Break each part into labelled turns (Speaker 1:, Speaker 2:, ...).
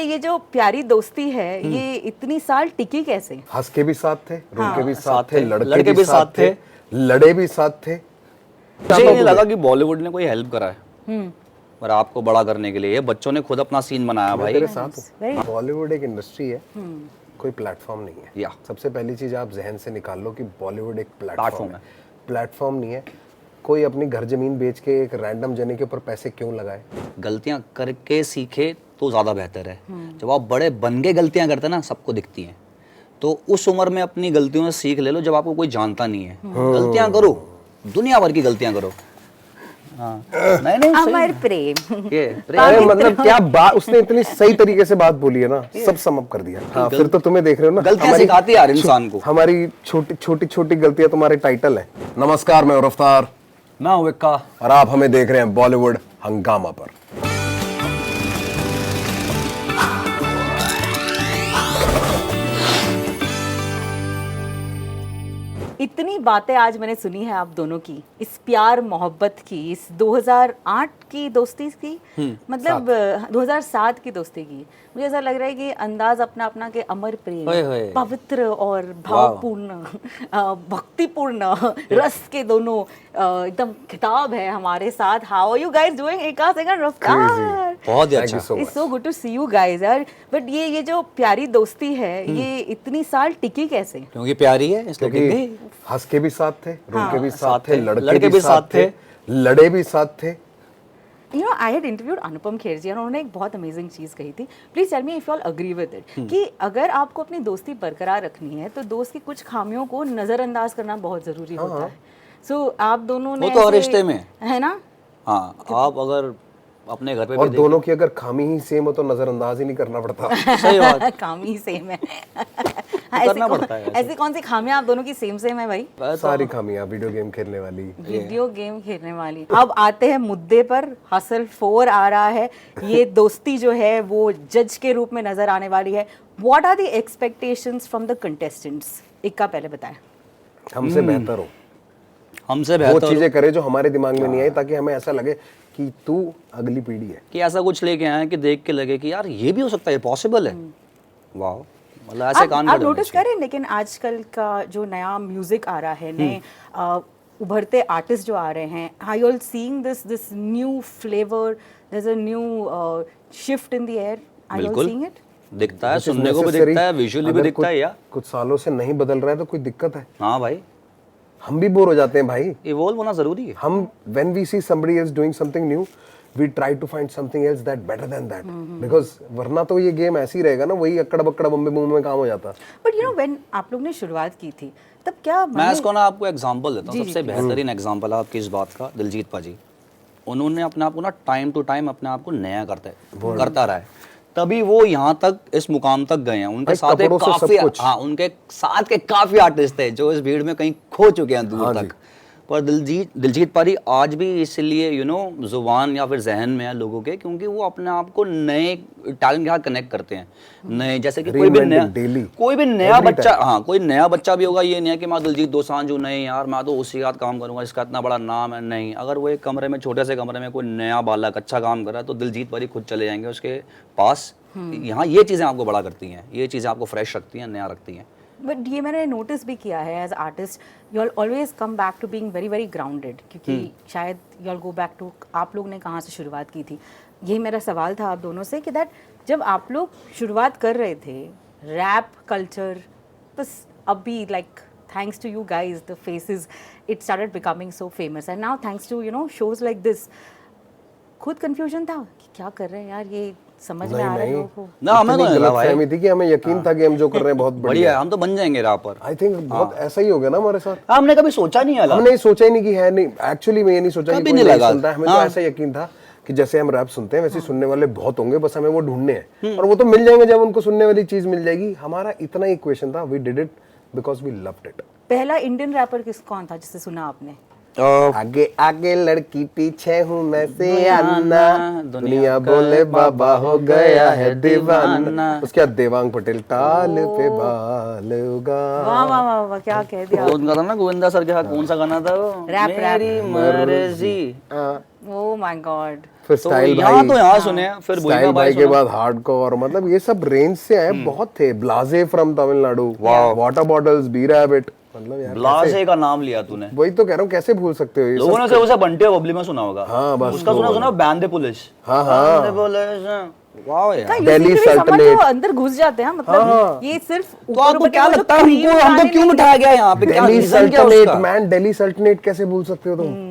Speaker 1: ये जो प्यारी दोस्ती है ये इतनी साल टिकी कैसे?
Speaker 2: हंस के भी साथ थे, रो के भी साथ
Speaker 3: साथ
Speaker 2: थे,
Speaker 3: थे,
Speaker 2: लड़के भी साथ थे, लड़े भी साथ थे।
Speaker 3: मुझे नहीं लगा कि बॉलीवुड ने कोई हेल्प करा है पर आपको बड़ा करने के लिए। ये बच्चों ने खुद अपना सीन बनाया भाई।
Speaker 2: तेरे साथ हूं। बॉलीवुड एक इंडस्ट्री है, कोई प्लेटफॉर्म नहीं है।
Speaker 3: या
Speaker 2: सबसे पहली चीज आप जहन से निकाल लो कि बॉलीवुड एक प्लेटफॉर्म है। प्लेटफॉर्म नहीं है। कोई अपनी घर जमीन बेच के एक रैंडम जने के ऊपर पैसे क्यों लगाए?
Speaker 3: गलतियां करके सीखे तो ज्यादा बेहतर है। जब आप बड़े बन के गलतियां करते हैं ना, सबको दिखती हैं। तो उस उम्र में अपनी गलतियों से सीख ले लो जब आपको कोई जानता नहीं है। गलतियां करो, दुनिया भर की गलतियां करो। हाँ। नहीं
Speaker 1: अमर प्रेम
Speaker 3: ये
Speaker 2: अरे मतलब क्या बात, उसने इतनी सही तरीके से बात बोली है ना, सब सम अप कर दिया। हाँ, फिर तो तुम्हें देख रहे हो ना,
Speaker 3: गलतियां सिखाती है यार इंसान को।
Speaker 2: हमारी छोटी छोटी गलतियां तुम्हारे टाइटल है। नमस्कार, मैं रफ्तार,
Speaker 3: मैं हूं विक्का
Speaker 2: और आप हमें देख रहे हैं बॉलीवुड हंगामा पर।
Speaker 1: इतनी बातें आज मैंने सुनी है आप दोनों की, इस प्यार मोहब्बत की, इस 2008 की दोस्ती की, मतलब 2007 की दोस्ती की। मुझे ऐसा लग रहा है कि अंदाज अपना अपना के अमर प्रेम, पवित्र और भावपूर्ण, भक्तिपूर्ण रस के दोनों एकदम खिताब है हमारे साथ। How are you guys doing? एक सेकंड, रफ्तार,
Speaker 3: बहुत अच्छा।
Speaker 1: It's so good to see you guys यार। बट ये जो प्यारी दोस्ती है ये इतनी साल टिकी कैसे?
Speaker 3: क्योंकि प्यारी है इसलिए।
Speaker 2: हंस के भी साथ थे, रो के भी साथ थे, लड़के भी साथ थे, लड़े भी साथ थे।
Speaker 1: You know, I had interviewed Anupam Kher जी और उन्होंने एक बहुत अमेजिंग चीज़ कही थी। Please tell me if you all agree with it कि अगर आपको अपनी दोस्ती बरकरार रखनी है तो दोस्त की कुछ खामियों को नजरअंदाज करना बहुत जरूरी होता है। सो आप दोनों ने
Speaker 3: वो तो हर रिश्ते में
Speaker 1: है ना।
Speaker 3: हाँ, आप अगर अपने घर पे
Speaker 2: और
Speaker 3: भी
Speaker 2: दोनों की अगर खामी ही सेम हो तो नजरअंदाज ही नहीं करना पड़ता।
Speaker 3: सही बात।
Speaker 1: खामी सेम है।
Speaker 3: करना पड़ता है।
Speaker 1: ऐसी कौन सी खामियां आप दोनों की सेम सेम है भाई?
Speaker 2: सारी खामियां, वीडियो गेम खेलने वाली,
Speaker 1: वीडियो गेम खेलने वाली। अब आते हैं मुद्दे पर। हसल 4 आ रहा है। ये दोस्ती जो है वो जज के रूप में नजर आने वाली है। What are the expectations from the contestants? Ikka पहले बताएं।
Speaker 2: हमसे बेहतर हो,
Speaker 3: हमसे
Speaker 2: वो
Speaker 3: बेहतर
Speaker 2: चीजें करे जो हमारे दिमाग में नहीं आई, ताकि हमें ऐसा लगे कि तू अगली पीढ़ी है।
Speaker 3: कि ऐसा कुछ लेके आए कि देख के लगे कि यार ये भी हो सकता है, पॉसिबल है। वाह, मतलब ऐसे काम
Speaker 1: आप नोटिस करें। लेकिन आजकल का जो नया म्यूजिक आ रहा है, नए उभरते आर्टिस्ट जो आ रहे हैं, are you all seeing this new flavour? There is a new shift in the air. Are you all seeing it?
Speaker 3: दिखता है, सुनने को भी दिखता है, विजुअली भी दिखता है। या
Speaker 2: कुछ सालों से नहीं बदल रहा है तो कोई दिक्कत है?
Speaker 3: हाँ भाई,
Speaker 2: हम भी बोर हो जाते हैं भाई।
Speaker 3: इवॉल्व होना जरूरी है।
Speaker 2: हम when we see somebody else doing something new, we try to find something else that better than that, because वरना तो ये गेम ऐसे ही रहेगा ना, वही अक्कड़ बक्कड़ बम्बे बूम में काम हो जाता।
Speaker 1: बट यू नो व्हेन आप लोग ने शुरुआत की थी तब क्या
Speaker 3: मैं इसको ना आपको एग्जांपल देता हूँ। सबसे बेहतरीन एग्जांपल है आपकी इस बात का, दिलजीत पाजी। उन्होंने अपने आप को ना टाइम टू टाइम अपने आप को नया करता रहा है, तभी वो यहाँ तक इस मुकाम तक गए हैं। उनके साथ उनके साथ के काफी आर्टिस्ट थे जो इस भीड़ में कहीं खो चुके हैं दूर तक। पर दिलजीत पाजी आज भी इसलिए जुबान या फिर जहन में है लोगों के, क्योंकि वो अपने आप को नए टैलेंट के साथ कनेक्ट करते हैं। नए, जैसे कि कोई भी नया बच्चा, हाँ, कोई नया बच्चा भी होगा, ये नहीं है कि मैं दिलजीत दोसांझ हूँ, नहीं यार मैं तो उसी के साथ काम करूंगा जिसका इतना बड़ा नाम है। नहीं, अगर वो एक कमरे में, छोटे से कमरे में कोई नया बालक अच्छा काम कर रहा है तो दिलजीत पाजी खुद चले जाएंगे उसके पास। यहाँ ये चीजें आपको बड़ा करती हैं, ये चीजें आपको फ्रेश रखती हैं, नया रखती हैं।
Speaker 1: बट ये मैंने नोटिस भी किया है as artist, you always come back to being very very grounded, क्योंकि शायद you all go back to आप लोग ने कहाँ से शुरुआत की थी। यही मेरा सवाल था आप दोनों से कि दैट जब आप लोग शुरुआत कर रहे थे रैप कल्चर, बस अभी like thanks to you guys the faces it started becoming so famous and now thanks to shows like this, खुद कंफ्यूजन था कि क्या कर रहे हैं यार, ये समझ में आ रहा है लोगों को?
Speaker 3: ना, हमें तो
Speaker 2: गलतफहमी थी कि हमें यकीन था कि हम जो कर रहे हैं बहुत
Speaker 3: बढ़िया है, हम तो बन जाएंगे रैपर।
Speaker 2: आई थिंक बहुत ऐसा ही हो गया ना हमारे साथ।
Speaker 3: हमने कभी सोचा नहीं है,
Speaker 2: हमने सोचा ही नहीं कि है, नहीं एक्चुअली मैं ये नहीं सोचा कि कोई नहीं सुनता है। हमें तो ऐसा यकीन था कि जैसे हम रैप सुनते हैं वैसे सुनने वाले बहुत होंगे, बस हमें वो ढूंढने हैं और वो तो मिल जाएंगे जब उनको सुनने वाली चीज मिल जाएगी। हमारा इतना ही इक्वेशन था, we did it because we loved it.
Speaker 1: पहला इंडियन रैपर कौन था जिससे सुना आपने?
Speaker 2: आगे आगे लड़की पीछे हूँ मैं से अन्ना, दुनिया बोले बाबा हो गया है दीवाना। उसके बाद देवांग पटेल ताल पे बाल उगा।
Speaker 1: वाह वाह वाह वाह, क्या कह दिया।
Speaker 3: वो उनका था ना गोविंदा सर के साथ, कौन सा गाना था वो?
Speaker 1: Rap, rap.
Speaker 3: मेरी मर्जी।
Speaker 1: Oh my god.
Speaker 2: फिर
Speaker 3: तो
Speaker 2: स्टाइल
Speaker 3: यहाँ
Speaker 2: भाई,
Speaker 3: तो यहाँ सुने, फिर
Speaker 2: स्टाइल
Speaker 3: भूमिका
Speaker 2: भाई
Speaker 3: भाई
Speaker 2: के बाद हार्डकोर, मतलब ये सब रेंज से आए बहुत थे। ब्लाजे from Tamil Nadu, water bottles, B rabbit, मतलब यार
Speaker 3: ब्लासे का नाम लिया तूने,
Speaker 2: वही तो कह रहा हूँ, कैसे भूल सकते हो ये
Speaker 3: लोगों ने
Speaker 2: सब।
Speaker 3: उसे बंटे बबली में सुना होगा।
Speaker 2: हाँ, बस
Speaker 3: उसका
Speaker 2: वो
Speaker 3: सुना बैंड पुलिस।
Speaker 2: हाँ हाँ,
Speaker 3: बैंड पुलिस, वाह यार।
Speaker 2: दिल्ली
Speaker 1: समझ
Speaker 2: सल्टनेट।
Speaker 1: वो अंदर घुस जाते हैं, मतलब ये सिर्फ
Speaker 3: तो आपको क्या लगता है हमको क्यों बिठाया गया यहाँ पे? क्या
Speaker 2: दिल्ली
Speaker 3: रीजन क्या
Speaker 2: सल्टनेट,
Speaker 3: उसका?
Speaker 2: मैन, दिल्ली सल्टनेट कैसे भूल सकते हो तुम?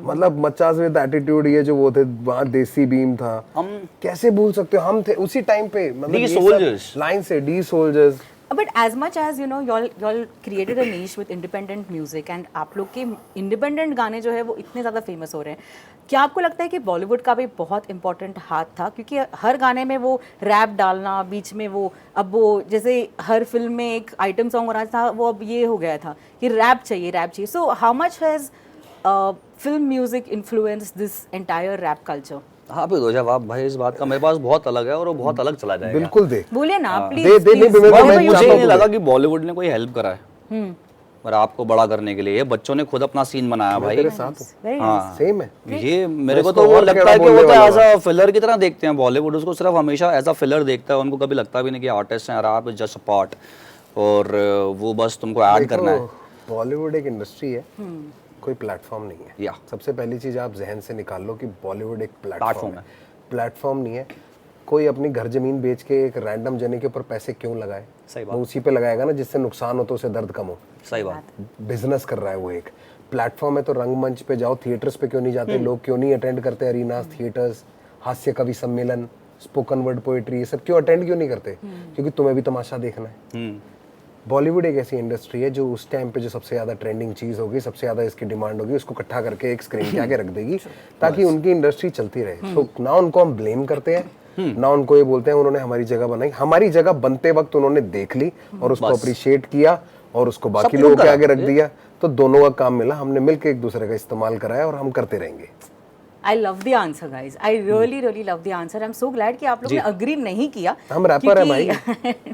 Speaker 2: मतलब मच्चास विद एटीट्यूड, ये जो वो थे वहाँ, देसी बीम था,
Speaker 3: हम
Speaker 2: कैसे भूल सकते हो? हम थे उसी टाइम पे, मतलब
Speaker 3: डी सोल्जर्स।
Speaker 2: लाइन से D soldiers.
Speaker 1: But as much as you know y'all created a niche with independent music, and आप लोग के इंडिपेंडेंट गाने जो है वो इतने ज़्यादा फेमस हो रहे हैं, क्या आपको लगता है कि बॉलीवुड का भी बहुत इंपॉर्टेंट हाथ था? क्योंकि हर गाने में वो रैप डालना बीच में, वो अब वो जैसे हर फिल्म में एक आइटम सॉन्ग हो रहा था, वो अब ये हो गया था कि रैप चाहिए। So how much has film music influence this entire rap culture?
Speaker 3: आप ही दो जवाब भाई इस बात का। मेरे पास बहुत अलग है और वो बहुत अलग चला जाएगा।
Speaker 2: बिल्कुल दे,
Speaker 1: बोलिए ना प्लीज।
Speaker 2: दे नहीं,
Speaker 3: मुझे नहीं लगा कि बॉलीवुड ने कोई हेल्प करा है पर आपको बड़ा करने के लिए। ये बच्चों ने खुद अपना सीन बनाया भाई।
Speaker 2: तेरे साथ हूँ,
Speaker 3: हाँ
Speaker 2: सेम है।
Speaker 3: ये मेरे को तो वो लगता है कि वो तो एज अ फिलर की तरह देखते हैं बॉलीवुड उसको, सिर्फ हमेशा एज अ फिलर देखता है। उनको कभी लगता भी नहीं कि आर्टिस्ट हैं, आप जस्ट अ पार्ट, और वो बस तुमको ऐड करना है।
Speaker 2: बॉलीवुड एक इंडस्ट्री है, कोई प्लेटफॉर्म नहीं है।
Speaker 3: या
Speaker 2: सबसे पहली चीज आप जहन से निकाल लो कि बॉलीवुड एक
Speaker 3: प्लेटफॉर्म
Speaker 2: प्लेटफॉर्म है। प्लेटफॉर्म नहीं है। कोई अपनी घर जमीन बेच के एक रैंडम जने के ऊपर पैसे क्यों लगाए?
Speaker 3: सही बात।
Speaker 2: वो उसी पे लगाएगा ना जिससे नुकसान हो, तो उसे दर्द कम हो।
Speaker 3: सही बात।
Speaker 2: बिजनेस कर रहा है वो। एक प्लेटफॉर्म है तो रंगमंच पे जाओ, थिएटर्स पे क्यों नहीं जाते लोग? क्यों नहीं अटेंड करते अरीनास, थिएटर्स, हास्य कवि सम्मेलन, स्पोकन वर्ड पोएट्री, ये सब क्यों अटेंड क्यों नहीं करते? क्योंकि तुम्हें भी तमाशा देखना है। बॉलीवुड एक ऐसी इंडस्ट्री है जो उस टाइम पे जो सबसे ज़्यादा ट्रेंडिंग चीज़ होगी, सबसे ज़्यादा इसकी डिमांड होगी, उसको इकट्ठा करके एक स्क्रीन के आगे रख देगी ताकि उनकी इंडस्ट्री चलती रहे। तो ना उनको हम ब्लेम करते हैं, ना उनको ये बोलते हैं उन्होंने हमारी जगह बनाई। हमारी जगह बनते वक्त उन्होंने देख ली और उसको अप्रिशिएट किया और उसको बाकी लोगों के आगे रख दिया, तो दोनों का काम मिला। हमने मिलकर एक दूसरे का इस्तेमाल कराया और हम करते रहेंगे।
Speaker 1: I love the answer, guys. I really love the answer. I'm so glad कि आप लोग ने अग्री नहीं किया।
Speaker 2: हम रैपर है भाई,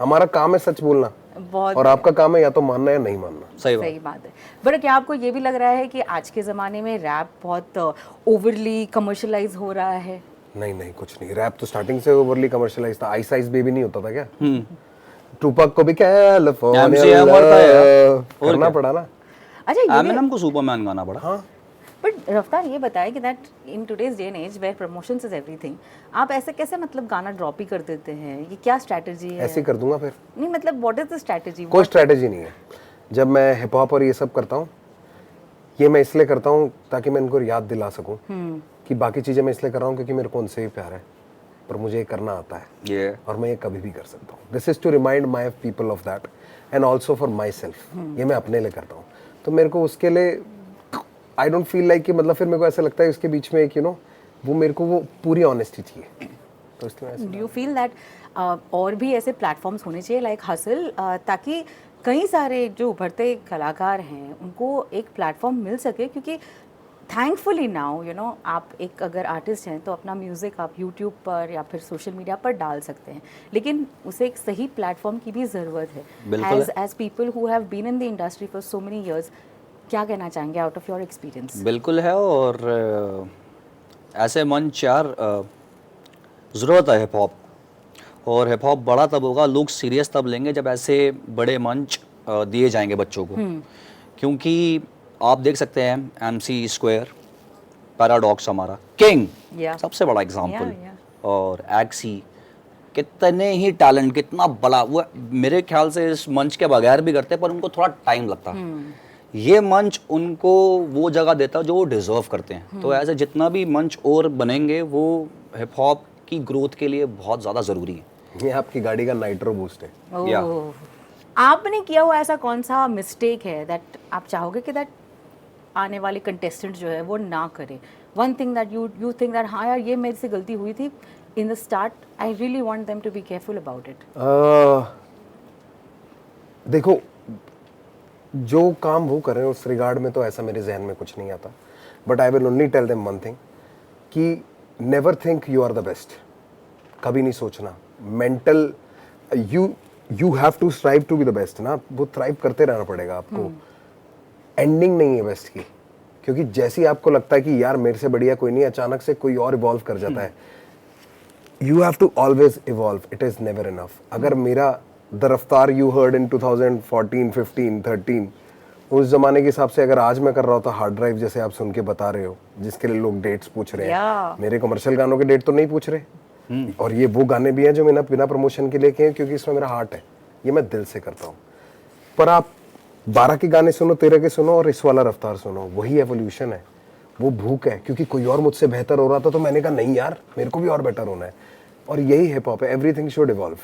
Speaker 2: हमारा काम है सच बोलना,
Speaker 1: बहुत
Speaker 2: और आपका काम है या तो मानना या नहीं मानना।
Speaker 1: सही बात है। बट क्या आपको ये भी लग रहा है कि आज के ज़माने में रैप बहुत ओवरली कमर्शलाइज हो रहा है?
Speaker 2: नहीं, कुछ नहीं। रैप तो स्टार्टिंग से ओवरली कमर्शलाइज था। आइस आइस बेबी नहीं होता था क्या? टूपाक को भी कैलिफोर्निया करना पड़ा ना।
Speaker 1: अच्छा,
Speaker 3: एमिनेम को सुपरमैन गाना पड़ा।
Speaker 2: हाँ,
Speaker 1: बट रफ्तार ये बताया कि that in today's day and as where promotions is everything, आप ऐसे कैसे मतलब गाना ड्रॉप ही कर देते हैं? ये क्या स्ट्रैटेजी है?
Speaker 2: ऐसे ही कर दूंगा फिर।
Speaker 1: नहीं मतलब व्हाट इज द स्ट्रैटेजी?
Speaker 2: कोई स्ट्रैटेजी नहीं है। जब मैं हिप हॉप और ये सब करता हूँ, ये मैं इसलिए करता हूँ ताकि मैं इनको याद दिला सकूँ कि बाकी चीज़ें मैं इसलिए कर रहा हूँ क्योंकि मेरे को उनसे भी प्यार है, पर मुझे ये करना आता है और मैं ये कभी भी कर सकता हूँ। This is to remind my people of that and also for myself. ये मैं अपने लिए करता हूँ, तो मेरे को उसके लिए आई डोंट फील लाइक कि मतलब फिर मेरे को ऐसा लगता है इसके बीच में एक वो मेरे को वो पूरी ऑनेस्टी चाहिए, तो इसलिए
Speaker 1: डू यू फील दैट और भी ऐसे प्लेटफॉर्म्स होने चाहिए लाइक हसल, ताकि कई सारे जो उभरते कलाकार हैं उनको एक प्लेटफॉर्म मिल सके? क्योंकि थैंकफुली नाउ आप एक अगर आर्टिस्ट हैं तो अपना म्यूज़िक आप यूट्यूब पर या फिर सोशल मीडिया पर डाल सकते हैं, लेकिन उसे एक सही प्लेटफॉर्म की भी ज़रूरत है। As people who have been in the industry for so many years, क्या कहना चाहेंगे आउट ऑफ योर एक्सपीरियंस?
Speaker 3: बिल्कुल है, और ऐसे मंच यार ज़रूरत है हिप हॉप, और हिप हॉप बड़ा तब होगा, लोग सीरियस तब लेंगे जब ऐसे बड़े मंच दिए जाएंगे बच्चों को। क्योंकि आप देख सकते हैं MC स्क्वायर, पैराडॉक्स हमारा किंग, सबसे बड़ा एग्जाम्पल, और एक्सी, कितने ही टैलेंट, कितना बड़ा वो मेरे ख्याल से इस मंच के बगैर भी करते, पर उनको थोड़ा टाइम लगता। ये मंच उनको वो जगह देता जो वो डिजर्व करते हैं। तो ऐसे जितना भी मंच और बनेंगे वो हिप हॉप की ग्रोथ के लिए बहुत ज़्यादा ज़रूरी है।
Speaker 2: ये आपकी गाड़ी का नाइट्रो बूस्ट है।
Speaker 1: आपने किया हुआ ऐसा कौन सा मिस्टेक है दैट आप चाहोगे कि दैट आने वाले कंटेस्टेंट जो है वो ना करे? One thing that you think that हाँ यार ये मेरे से गलती हुई थी in the start, I really want them to be careful about it.
Speaker 2: देखो, जो काम वो कर रहे हैं उस रिगार्ड में तो ऐसा मेरे जहन में कुछ नहीं आता। But I will only tell them one thing कि never think you are the best, कभी नहीं सोचना। Mental you have to strive to be the best ना, वो थ्राइव करते रहना पड़ेगा आपको। एंडिंग नहीं है बेस्ट की, क्योंकि जैसे ही आपको लगता है कि यार मेरे से बढ़िया कोई नहीं, अचानक से कोई और इवॉल्व कर जाता है। You have to always evolve, it is never enough. अगर मेरा द रफ्तार यू हर्ड इन 2014, 15, 13 उस जमाने के हिसाब से अगर आज मैं कर रहा होता हार्ड ड्राइव जैसे आप सुन के बता रहे हो, जिसके लिए लोग डेट्स पूछ रहे हैं, मेरे कमर्शियल गानों के डेट तो नहीं पूछ रहे। और ये वो गाने भी हैं जो मैंने बिना प्रमोशन के लिए किए, क्योंकि इसमें मेरा हार्ट है, ये मैं दिल से करता हूँ। पर आप 12 के गाने सुनो, 13 के सुनो और इस वाला रफ्तार सुनो, वही एवोल्यूशन है, वो भूख है। क्योंकि कोई और मुझसे बेहतर हो रहा था तो मैंने कहा नहीं यार, मेरे को भी और बेटर होना है। और यही हिप हॉप है, एवरीथिंग शुड इवॉल्व,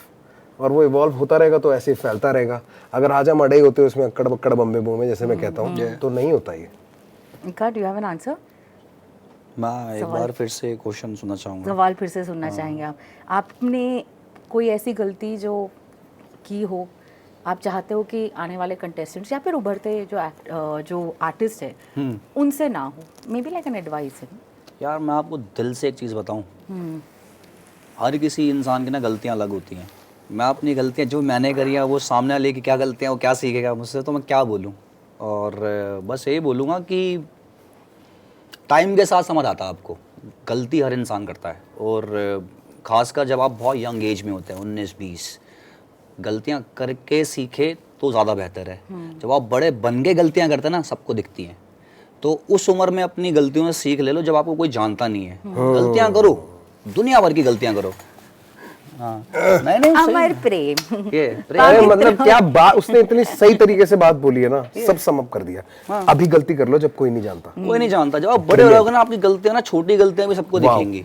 Speaker 2: और वो इवॉल्व होता रहेगा तो ऐसे ही फैलता रहेगा। अगर आज हम अड़े होते उसमें अक्कड़ बक्कड़ बम्बे बूमे जैसे मैं कहता हूँ, तो नहीं होता ये।
Speaker 1: इका, do you have an answer?
Speaker 3: मैं एक बार फिर से क्वेश्चन सुनना चाहूँगा।
Speaker 1: सवाल फिर से सुनना चाहेंगे आप? आपने कोई ऐसी गलती जो की हो, आप चाहते हो कि आने वाले कंटेस्टेंट्स या फिर उभरते जो आर्टिस्ट है उनसे ना हो, may be like an advice है?
Speaker 3: यार मैं आपको दिल से एक चीज़ बताऊँ, हर किसी इंसान की ना गलतियाँ अलग होती हैं। मैं अपनी गलतियाँ जो मैंने करी हैं वो सामने वाले की क्या गलतियाँ, वो क्या सीखेगा मुझसे, तो मैं क्या बोलूँ। और बस यही बोलूँगा कि टाइम के साथ समझ आता है आपको, गलती हर इंसान करता है। और ख़ासकर जब आप बहुत यंग एज में होते हैं, 19-20, गलतियाँ करके सीखे तो ज़्यादा बेहतर है। जब आप बड़े बन के गलतियाँ करते हैं ना, सबको दिखती हैं, तो उस उम्र में अपनी गलतियों से सीख ले लो, जब आपको कोई जानता नहीं है। गलतियाँ करो, दुनिया भर की गलतियाँ करो। हाँ, नहीं
Speaker 1: अमर प्रेम,
Speaker 3: ये
Speaker 2: अरे मतलब क्या बात, उसने इतनी सही तरीके से बात बोली है ना, सब सम अप कर दिया। अभी गलती कर लो जब कोई नहीं जानता।
Speaker 3: कोई नहीं जानता, जब आप बड़े हो रहोगे ना, आपकी गलतियां ना, छोटी गलतियां भी सबको दिखेंगी।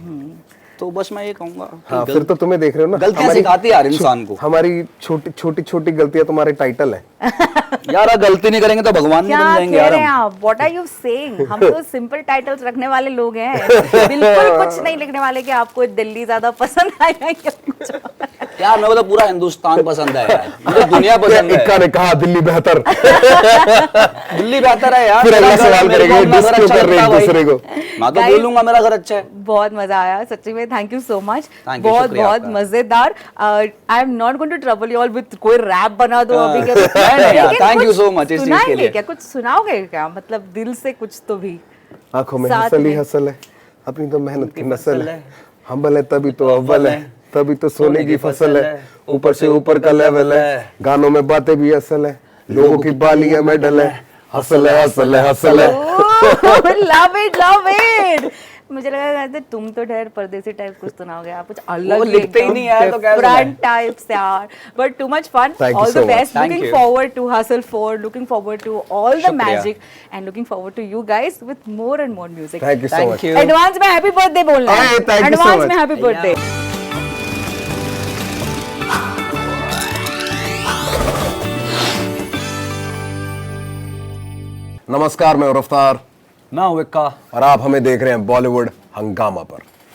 Speaker 3: तो बस मैं ये कहूंगा कि
Speaker 2: हाँ, फिर तो तुम्हें देख रहे हो ना,
Speaker 3: गलतियां सिखाती है यार इंसान को।
Speaker 2: हमारी छोटी छोटी गलतियां तुम्हारे टाइटल है।
Speaker 3: यार गलती नहीं करेंगे तो भगवान नहीं बन जाएंगे यार हम।
Speaker 1: What are you saying? हम तो सिंपल टाइटल्स रखने वाले लोग हैं, बिल्कुल कुछ नहीं लिखने वाले कि आपको दिल्ली ज्यादा पसंद आएगा या कुछ।
Speaker 3: यार मेरे को तो पूरा हिंदुस्तान पसंद है यार, मुझे दुनिया पसंद है।
Speaker 2: इक्का ने कहा दिल्ली बेहतर।
Speaker 3: दिल्ली बेहतर है यार।
Speaker 2: फिर अगला सवाल
Speaker 3: मेरे को
Speaker 2: करेंगे,
Speaker 3: अपना घर
Speaker 2: डिस्को
Speaker 3: अच्छा
Speaker 2: कर रहे हैं
Speaker 3: लगता है
Speaker 2: एक दूसरे
Speaker 3: भाई।
Speaker 2: को।
Speaker 3: मैं तो बोलूंगा मेरा घर अच्छा है।
Speaker 1: बहुत मजा आया सच्ची में, thank you so much,
Speaker 3: Thank you,
Speaker 1: बहुत
Speaker 3: शुक्रिया
Speaker 1: बहुत
Speaker 3: आपका।
Speaker 1: मजेदार। I am not going to trouble you all with कोई रैप बना दो अभी के।
Speaker 3: नहीं यार,
Speaker 1: लेकिन
Speaker 3: thank you
Speaker 1: कुछ
Speaker 3: so much इस चीज के
Speaker 1: सुनाएंगे
Speaker 3: लिए।
Speaker 1: क्या, कुछ सुनाओगे क्या, मतलब दिल से कुछ तो भी?
Speaker 2: आंखों में
Speaker 1: साथ
Speaker 2: हसल ही
Speaker 1: में।
Speaker 2: हसल है, अपनी तो मेहनत की नस्ल
Speaker 3: फसल
Speaker 2: है,
Speaker 3: है।
Speaker 2: हम्बल है तभी तो अव्वल है, तभी तो सोने की फसल है, ऊपर से ऊपर का लेवल है, गानों में बातें भी असल है, लोगों की बालियां मेडल है, हसल है हसल है हसल है।
Speaker 1: Love it. मुझे लगा कि तुम तो ढेर परदेसी टाइप कुछ सुनाओगे आप, कुछ अलग
Speaker 3: वो लिखते ही नहीं यार, तो क्या
Speaker 1: डिफरेंट टाइप्स यार, but too much fun.
Speaker 2: Thank you
Speaker 1: all
Speaker 2: so
Speaker 1: the
Speaker 2: much.
Speaker 1: Best,
Speaker 3: Thank
Speaker 1: looking
Speaker 3: you.
Speaker 1: Forward to hustle for, looking forward to all the
Speaker 3: शुक्रिया।
Speaker 1: Magic and looking forward to you guys with more and more music.
Speaker 2: Thank you so
Speaker 3: Thank
Speaker 2: much.
Speaker 3: you.
Speaker 1: Advance में happy birthday बोलना है,
Speaker 2: Hey, thank you so
Speaker 1: advance
Speaker 2: much.
Speaker 1: में happy birthday.
Speaker 2: नमस्कार, मैं रफ्तार
Speaker 3: मैं हूँ विक्का।
Speaker 2: और आप हमें देख रहे हैं बॉलीवुड हंगामा पर।